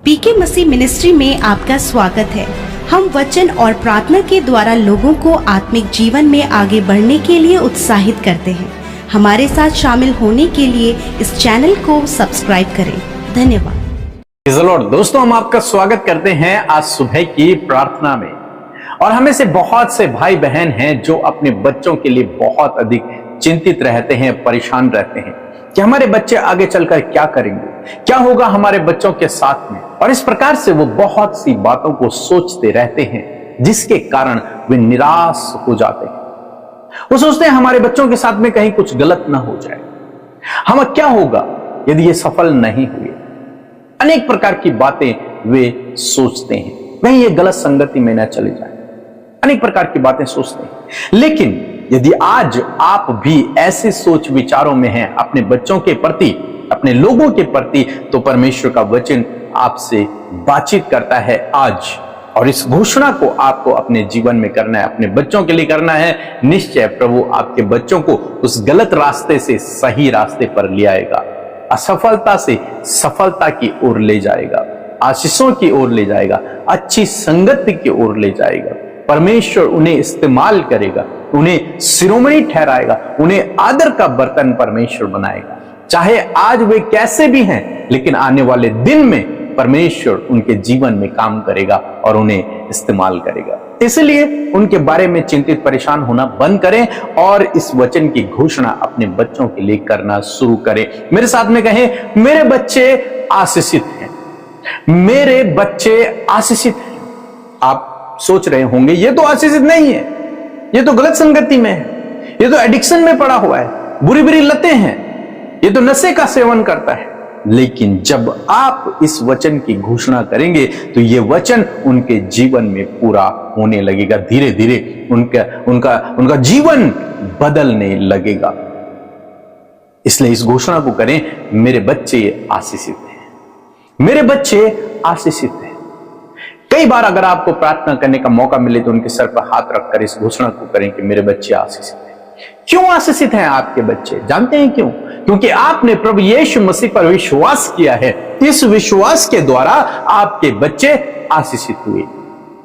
पीके मसीह ministry में आपका स्वागत है। हम वचन और प्रार्थना के द्वारा लोगों को आत्मिक जीवन में आगे बढ़ने के लिए उत्साहित करते हैं। हमारे साथ शामिल होने के लिए इस चैनल को सब्सक्राइब करें। धन्यवाद। Praise the Lord. दोस्तों, हम आपका स्वागत करते हैं आज सुबह की प्रार्थना में। और हमें से बहुत से भाई बहन हैं जो अपने बच्चों के लिए बहुत अधिक चिंतित रहते हैं, परेशान रहते हैं कि हमारे बच्चे आगे चलकर क्या करेंगे, क्या होगा हमारे बच्चों के साथ में। और इस प्रकार से वो बहुत सी बातों को सोचते रहते हैं, जिसके कारण वे निराश हो जाते हैं। वो सोचते हैं हमारे बच्चों के साथ में कहीं कुछ गलत ना हो जाए, हम क्या होगा यदि ये सफल नहीं हुए। अनेक प्रकार की बातें वे सोचते हैं, कहीं ये गलत संगति में ना चले जाए। अनेक प्रकार की बातें सोचते हैं। लेकिन यदि आज आप भी ऐसे सोच विचारों में हैं अपने बच्चों के प्रति, अपने लोगों के प्रति, तो परमेश्वर का वचन आपसे बातचीत करता है आज। और इस घोषणा को आपको अपने जीवन में करना है, अपने बच्चों के लिए करना है। निश्चय प्रभु आपके बच्चों को उस गलत रास्ते से सही रास्ते पर ले आएगा, असफलता से सफलता की ओर ले जाएगा, आशीषों की ओर ले जाएगा, अच्छी संगति की ओर ले जाएगा। परमेश्वर उन्हें इस्तेमाल करेगा, उन्हें शिरोमणि ठहराएगा, उन्हें आदर का बर्तन परमेश्वर बनाएगा। चाहे आज वे कैसे भी हैं, लेकिन आने वाले दिन में परमेश्वर उनके जीवन में काम करेगा और उन्हें इस्तेमाल करेगा। इसलिए उनके बारे में चिंतित परेशान होना बंद करें और इस वचन की घोषणा अपने बच्चों के लिए करना शुरू करें। मेरे साथ में कहें, मेरे बच्चे आशीषित हैं, मेरे बच्चे आशीषित हैं। आप सोच रहे होंगे ये तो आशीषित नहीं है, ये तो गलत संगति में है, ये तो एडिक्शन में पड़ा हुआ है, बुरी बुरी लतें हैं, ये तो नशे का सेवन करता है। लेकिन जब आप इस वचन की घोषणा करेंगे तो ये वचन उनके जीवन में पूरा होने लगेगा। धीरे धीरे उनका जीवन बदलने लगेगा। इसलिए इस घोषणा को करें, मेरे बच्चे आशीषित हैं, मेरे बच्चे आशीषित हैं। कई बार अगर आपको प्रार्थना करने का मौका मिले तो उनके सर पर हाथ रखकर इस घोषणा को करें कि मेरे बच्चे आशीषित हैं। क्यों आशीषित हैं आपके बच्चे? जानते हैं क्यों? क्योंकि आपने प्रभु यीशु मसीह पर विश्वास किया है। इस विश्वास के द्वारा आपके बच्चे आशीषित हुए।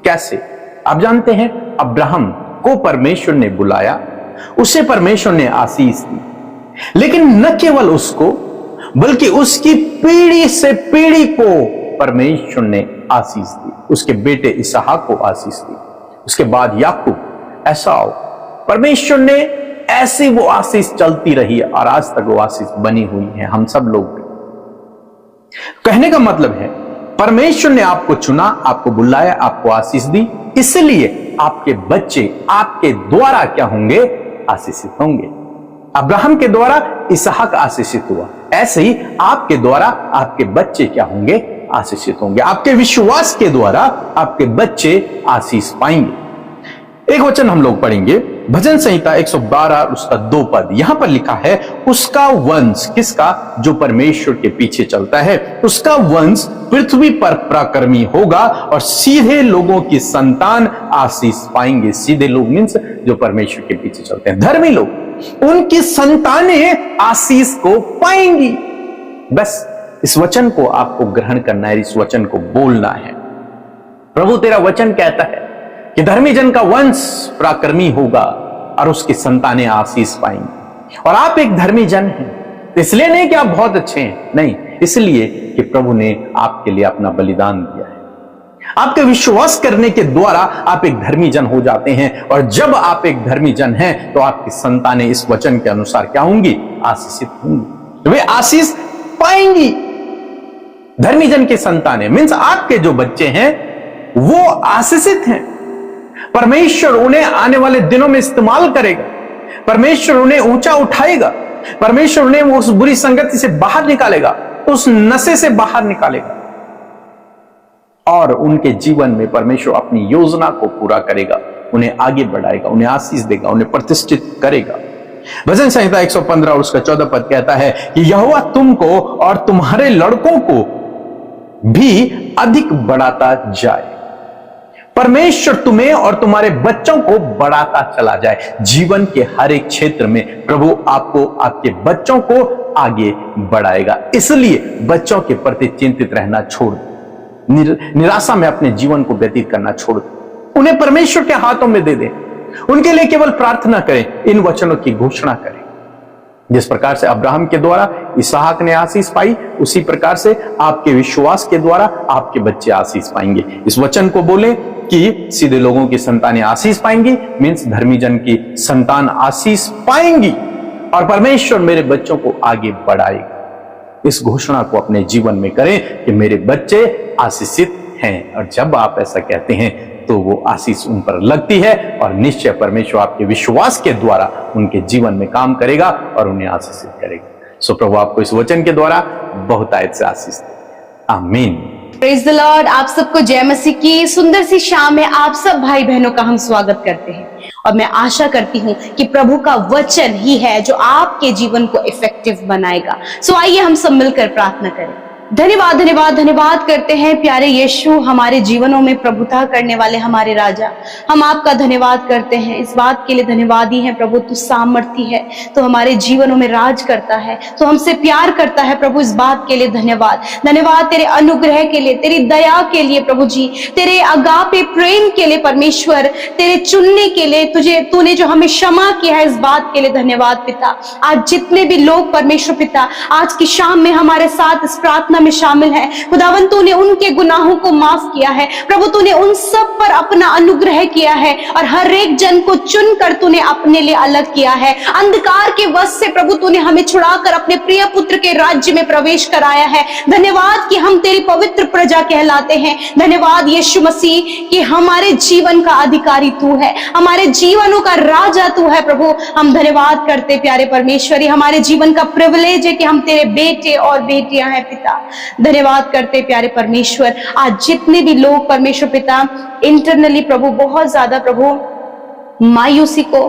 कैसे? आप जानते हैं, अब्राहम को परमेश्वर ने बुलाया, उसे परमेश्वर ने आशीष दी, लेकिन न केवल उसको बल्कि उसकी पीढ़ी से पीढ़ी को परमेश्वर ने आशीष दी। उसके बेटे इसहाक को आशीष दी, उसके बाद याकूब, एसाव। परमेश्वर ने ऐसी वो आशीष चलती रही और आज तक वो आशीष बनी हुई है हम सब लोग। कहने का मतलब है, परमेश्वर ने आपको चुना, आपको बुलाया, आपको आशीष दी, इसलिए आपके बच्चे आपके द्वारा क्या होंगे? आशीषित होंगे। अब्राहम के द्वारा इसहाक आशीषित हुआ, ऐसे ही आपके द्वारा आपके बच्चे क्या होंगे? आशीषित होंगे। आपके विश्वास के द्वारा आपके बच्चे आशीष पाएंगे। एक वचन हम लोग पढ़ेंगे, भजन संहिता 112 उसका 2 पद। यहां पर लिखा है, उसका वंश, किसका? जो परमेश्वर के पीछे चलता है, उसका वंश पृथ्वी पर पराक्रमी होगा और सीधे लोगों की संतान आशीष पाएंगे। सीधे लोग मीन्स जो परमेश्वर के पीछे चलते हैं, धर्मी लोग, उनकी संतानें आशीष को पाएंगी। बस इस वचन को आपको ग्रहण करना है, इस वचन को बोलना है। प्रभु तेरा वचन कहता है कि धर्मी जन का वंश पराक्रमी होगा और उसकी संतानें आशीष पाएंगी। और आप एक धर्मी जन हैं, इसलिए नहीं कि आप बहुत अच्छे हैं, नहीं, इसलिए कि प्रभु ने आपके लिए अपना बलिदान दिया है। आपके विश्वास करने के द्वारा आप एक धर्मी जन हो जाते हैं। और जब आप एक धर्मी जन हैं तो आपकी संतानें इस वचन के अनुसार क्या होंगी? आशीषित होंगी, वे आशीष पाएंगी। धर्मी जन की संतानें मीन्स आपके जो बच्चे हैं वो आशीषित हैं। परमेश्वर उन्हें आने वाले दिनों में इस्तेमाल करेगा, परमेश्वर उन्हें ऊंचा उठाएगा, परमेश्वर उन्हें उस बुरी संगति से बाहर निकालेगा, उस नशे से बाहर निकालेगा और उनके जीवन में परमेश्वर अपनी योजना को पूरा करेगा, उन्हें आगे बढ़ाएगा, उन्हें आशीष देगा, उन्हें प्रतिष्ठित करेगा। भजन संहिता 115 और उसका 14 पद कहता है कि यहोवा तुमको और तुम्हारे लड़कों को भी अधिक बढ़ाता जाए। परमेश्वर तुम्हें और तुम्हारे बच्चों को बढ़ाता चला जाए। जीवन के हर एक क्षेत्र में प्रभु आपको, आपके बच्चों को आगे बढ़ाएगा। इसलिए बच्चों के प्रति चिंतित रहना छोड़ दो। निराशा में अपने जीवन को व्यतीत करना छोड़ दें। उन्हें परमेश्वर के हाथों में दे दें। उनके लिए केवल प्रार्थना करें, इन वचनों की घोषणा करें। जिस प्रकार से अब्राहम के द्वारा इसहाक ने आशीष पाई, उसी प्रकार से आपके विश्वास के द्वारा आपके बच्चे आशीष पाएंगे। इस वचन को बोले कि सीधे लोगों की संतानें आशीष पाएंगी, मीन्स धर्मी जन की संतान आशीष पाएंगी और परमेश्वर मेरे बच्चों को आगे बढ़ाएगा। इस घोषणा को अपने जीवन में करें कि मेरे बच्चे आशीषित हैं, और जब आप ऐसा कहते हैं तो वो आशीष उन पर लगती है और निश्चय परमेश्वर आपके विश्वास के द्वारा उनके जीवन में काम करेगा और उन्हें आशीषित करेगा। सो प्रभु आपको इस वचन के द्वारा बहुतायत से आशीष दे। आमीन। Praise the Lord. आप सबको जय मसीह की सुंदर सी शाम में आप सब भाई बहनों का हम स्वागत करते हैं और मैं आशा करती हूं कि प्रभु का वचन ही है जो आपके जीवन को इफेक्टिव बनाएगा। सो आइए हम सब मिलकर प्रार्थना करें। धन्यवाद धन्यवाद धन्यवाद करते हैं प्यारे यीशु, हमारे जीवनों में प्रभुता करने वाले हमारे राजा। हम आपका धन्यवाद करते हैं, इस बात के लिए धन्यवाद ही है प्रभु, तू सामर्थी है, तो हमारे जीवनों में राज करता है, तो हमसे प्यार करता है प्रभु। इस बात के लिए धन्यवाद। धन्यवाद तेरे अनुग्रह के लिए, तेरी दया के लिए प्रभु जी, तेरे अगापे प्रेम के लिए परमेश्वर, तेरे चुनने के लिए, तूने जो हमें क्षमा किया है, इस बात के लिए धन्यवाद पिता। आज जितने भी लोग परमेश्वर पिता आज की शाम में हमारे साथ इस प्रार्थना में शामिल है, खुदावन तूने उनके गुनाहों को माफ किया है प्रभु, तूने उन सब पर अपना अनुग्रह किया है और हर एक जन को चुनकर तूने अपने लिए अलग किया है। अंधकार के वश से प्रभु तूने हमें छुड़ाकर अपने प्रिय पुत्र के राज्य में प्रवेश कराया है। धन्यवाद कि हम तेरी पवित्र प्रजा कहलाते हैं। धन्यवाद यीशु मसीह कि हमारे जीवन का अधिकारी तू है, हमारे जीवनों का राजा तू है प्रभु। हम धन्यवाद करते प्यारे परमेश्वरी, हमारे जीवन का प्रिविलेज है कि हम तेरे बेटे और बेटियां हैं पिता। धन्यवाद करते प्यारे परमेश्वर। आज जितने भी लोग परमेश्वर पिता इंटरनली प्रभु बहुत ज्यादा प्रभु मायूसी को,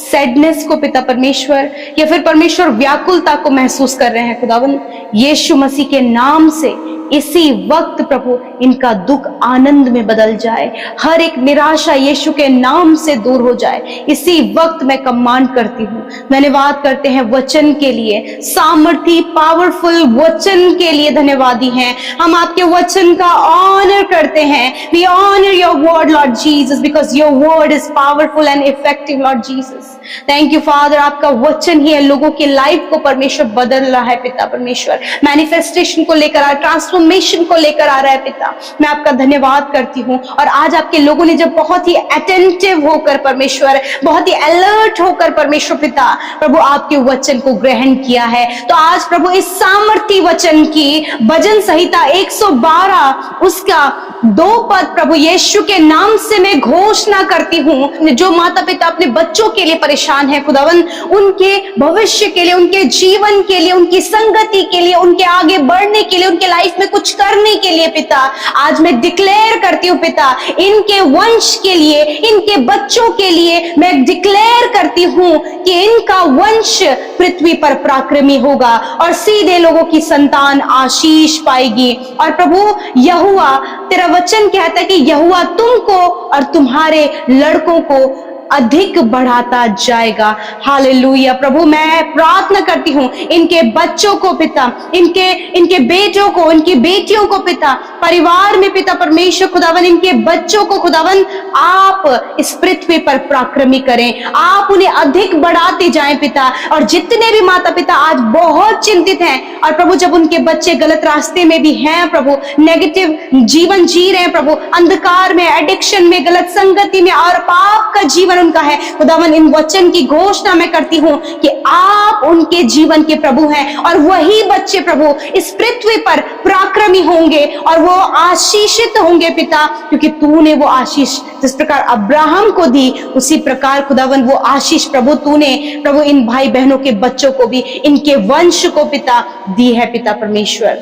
सैडनेस को पिता परमेश्वर, या फिर परमेश्वर व्याकुलता को महसूस कर रहे हैं खुदावन, यीशु मसीह के नाम से इसी वक्त प्रभु इनका दुख आनंद में बदल जाए, हर एक निराशा यीशु के नाम से दूर हो जाए, इसी वक्त मैं कमांड करती हूँ। धन्यवाद करते हैं वचन के लिए, सामर्थी पावरफुल वचन के लिए धन्यवादी हैं हम। आपके वचन का ऑनर करते हैं। We honour your word Lord Jesus, because your word is powerful and effective Lord Jesus. Thank you Father, आपका वचन ही है लोगों की लाइफ को परमेश्वर बदल रहा है पिता परमेश्वर, मैनिफेस्टेशन को लेकर आ, ट्रांसफॉर्मेशन को लेकर आ रहा है पिता। मैं आपका धन्यवाद करती हूँ। और आज आपके लोगों ने जब बहुत ही अटेंटिव होकर परमेश्वर, बहुत ही अलर्ट होकर परमेश्वर पिता प्रभु आपके वचन को ग्रहण किया है, तो आज प्रभु इस सामर्थी वचन की भजन संहिता 112 उसका 2 पद प्रभु यीशु के नाम से मैं घोषणा करती हूँ। जो माता पिता अपने बच्चों के लिए परेशान है खुदावन, उनके भविष्य के लिए, उनके जीवन के लिए, उनकी संगति के लिए, उनके आगे बढ़ने के लिए, उनके लाइफ में कुछ करने के लिए पिता, आज मैं डिक्लेयर करती हूँ पिता, इनके वंश के लिए, इनके बच्चों के लिए मैं डिक्लेयर करती हूँ कि इनका वंश पृथ्वी पर पराक्रमी होगा और सीधे लोगों की संतान आशीष पाएगी। और प्रभु यहोवा, तेरा वचन कहता है कि यहोवा तुमको और तुम्हारे लड़कों को अधिक बढ़ाता जाएगा। हालेलुया। प्रभु मैं प्रार्थना करती हूँ इनके बच्चों को पिता, इनके बेटों को, इनकी बेटियों को पिता, परिवार में पिता परमेश्वर खुदावन, इनके बच्चों को खुदावन आप इस पृथ्वी पर पराक्रमी करें, आप उन्हें अधिक बढ़ाते जाएं पिता। और जितने भी माता पिता आज बहुत चिंतित हैं और प्रभु जब उनके बच्चे गलत रास्ते में भी हैं प्रभु, नेगेटिव जीवन जी रहे हैं प्रभु, अंधकार में, एडिक्शन में, गलत संगति में और पाप का जीवन उनका है खुदावन, इन वचन की घोषणा मैं करती हूँ कि आप उनके जीवन के प्रभु हैं और वही बच्चे प्रभु इस पृथ्वी पर पराक्रमी होंगे और वो आशीषित होंगे पिता, क्योंकि तूने वो आशीष जिस प्रकार अब्राहम को दी उसी प्रकार खुदावन वो आशीष प्रभु तूने प्रभु इन भाई बहनों के बच्चों को भी, इनके वंश को पिता दी है पिता परमेश्वर।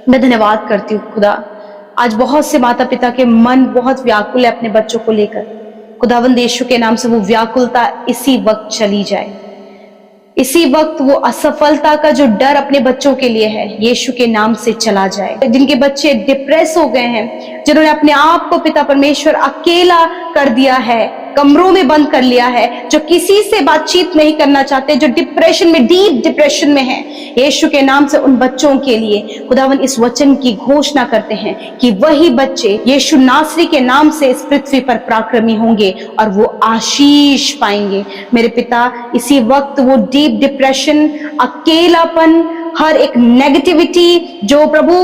मैं धन्यवाद करती हूँ खुदा, आज बहुत से माता पिता के मन बहुत व्याकुल है अपने बच्चों को लेकर, खुदावंद यीशु के नाम से वो व्याकुलता इसी वक्त चली जाए, इसी वक्त वो असफलता का जो डर अपने बच्चों के लिए है यीशु के नाम से चला जाए। जिनके बच्चे डिप्रेस हो गए हैं, जिन्होंने अपने आप को पिता परमेश्वर अकेला कर दिया है, कमरों में बंद कर लिया है, जो किसी से बातचीत नहीं करना चाहते, जो डिप्रेशन में, डीप डिप्रेशन में है, यीशु के नाम से उन बच्चों के लिए खुदावन इस वचन की घोषणा करते हैं कि वही बच्चे यीशु नासरी के नाम से इस पृथ्वी पर पराक्रमी होंगे और वो आशीष पाएंगे। मेरे पिता, इसी वक्त वो डीप डिप्रेशन, अकेलापन, हर एक नेगेटिविटी जो प्रभु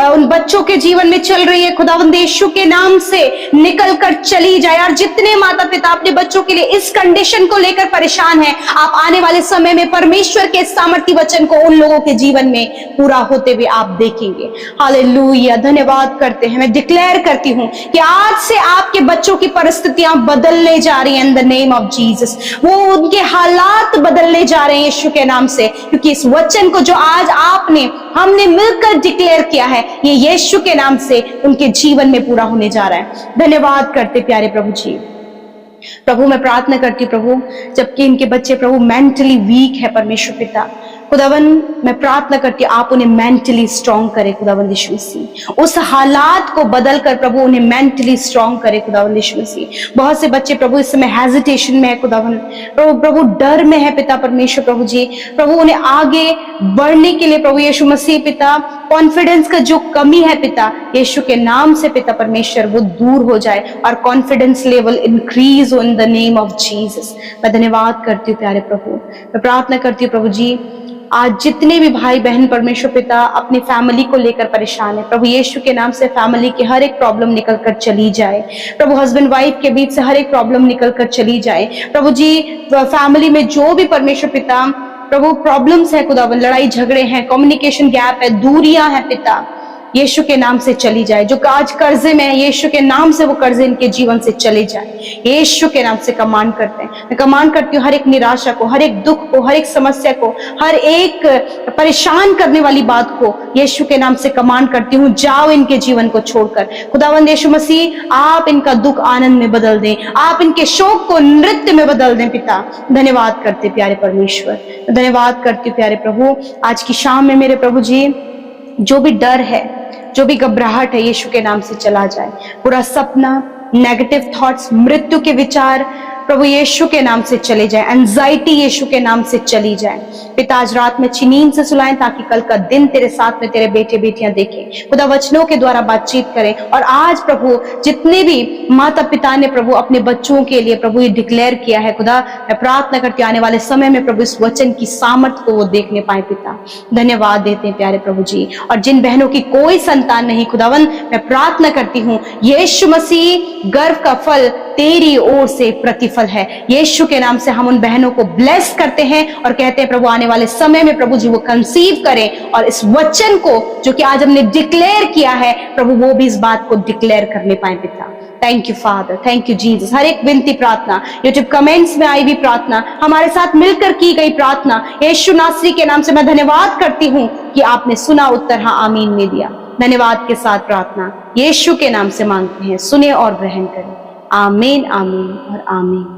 उन बच्चों के जीवन में चल रही है, खुदावंद यीशु के नाम से निकल कर चली जाए। और जितने माता पिता अपने बच्चों के लिए इस कंडीशन को लेकर परेशान हैं, आप आने वाले समय में परमेश्वर के सामर्थी वचन को उन लोगों के जीवन में पूरा होते हुए आप देखेंगे। हालेलुया, धन्यवाद करते हैं। मैं डिक्लेयर करती हूं कि आज से आपके बच्चों की परिस्थितियां बदलने जा रही हैं in the name of Jesus. वो उनके हालात बदलने जा रहे हैं यीशु के नाम से, क्योंकि इस वचन को जो आज हमने मिलकर डिक्लेयर किया है, ये यीशु के नाम से उनके जीवन में पूरा होने जा रहा है। धन्यवाद करते प्यारे प्रभु जी। प्रभु मैं प्रार्थना करती हूँ प्रभु, जबकि इनके बच्चे प्रभु मेंटली वीक है परमेश्वर पिता, खुदावन मैं प्रार्थना करती हूँ आप उन्हें मेंटली स्ट्रांग करें खुदावन यीशु मसीह। उस हालात को बदल कर प्रभु उन्हें मेंटली स्ट्रांग करें खुदावन यीशु मसीह। बहुत से बच्चे प्रभु इस समय हेजिटेशन में है खुदावन, प्रभु डर में है पिता परमेश्वर प्रभु जी। प्रभु उन्हें आगे बढ़ने के लिए प्रभु यीशु मसीह पिता, कॉन्फिडेंस का जो कमी है पिता, यीशु के नाम से पिता परमेश्वर वो दूर हो जाए और कॉन्फिडेंस लेवल इंक्रीज हो in the name of Jesus. मैं धन्यवाद करती हूँ प्यारे प्रभु। मैं प्रार्थना करती हूँ प्रभु जी, आज जितने भी भाई बहन परमेश्वर पिता अपनी फैमिली को लेकर परेशान है, प्रभु यीशु के नाम से फैमिली की हर एक प्रॉब्लम निकल कर चली जाए। प्रभु हस्बैंड वाइफ के बीच से हर एक प्रॉब्लम निकल कर चली जाए। प्रभु जी फैमिली में जो भी परमेश्वर पिता प्रभु प्रॉब्लम्स है खुदावन, लड़ाई झगड़े हैं, कम्युनिकेशन गैप है, दूरियां हैं पिता, यीशु के नाम से चली जाए। जो आज कर्जे में है, यीशु के नाम से वो कर्जे इनके जीवन से चले जाए। यीशु के नाम से कमांड करते हैं। मैं कमांड करती हूँ हर एक निराशा को, हर एक दुख को, हर एक समस्या को, हर एक परेशान करने वाली बात को यीशु के नाम से कमांड करती हूँ, जाओ इनके जीवन को छोड़कर। खुदावंद यीशु मसीह आप इनका दुख आनंद में बदल दें, आप इनके शोक को नृत्य में बदल दें पिता। धन्यवाद करते प्यारे परमेश्वर, धन्यवाद करती हूँ प्यारे प्रभु। आज की शाम में मेरे प्रभु जी जो भी डर है, जो भी घबराहट है, यीशु के नाम से चला जाए। पूरा सपना, नेगेटिव थॉट्स, मृत्यु के विचार प्रभु यीशु के नाम से चले जाए। एंजाइटी यीशु के नाम से चली जाए पिता। आज रात में अच्छी नींद से सुलाएं ताकि कल का दिन तेरे साथ में तेरे बेटे बेटियां देखें, खुदा वचनों के द्वारा बातचीत करें। और आज प्रभु जितने भी माता पिता ने प्रभु अपने बच्चों के लिए प्रभु ये डिक्लेयर किया है, खुदा मैं प्रार्थना करती हूँ आने वाले समय में प्रभु इस वचन की सामर्थ को वो देखने पाए पिता। धन्यवाद देते हैं प्यारे प्रभु जी। और जिन बहनों की कोई संतान नहीं खुदावन, मैं प्रार्थना करती हूँ यीशु मसीह गर्भ का फल तेरी ओर से प्रतिफल है। यीशु के नाम से हम उन बहनों को ब्लेस करते हैं और कहते हैं प्रभु आने वाले समय में प्रभु जी वो कंसीव करें और इस वचन को जो कि आज हमने डिक्लेयर किया है प्रभु वो भी इस बात को डिक्लेयर करने पाए पिता। Thank you father, thank you Jesus. हर एक विनती प्रार्थना, यूट्यूब कमेंट्स में आई हुई प्रार्थना, हमारे साथ मिलकर की गई प्रार्थना, यीशु नासरी के नाम से मैं धन्यवाद करती हूँ कि आपने सुना, उत्तर हाँ आमीन में दिया। धन्यवाद के साथ प्रार्थना यीशु के नाम से मांगते हैं, सुने और ग्रहण करें। आमीन, आमीन और आमीन।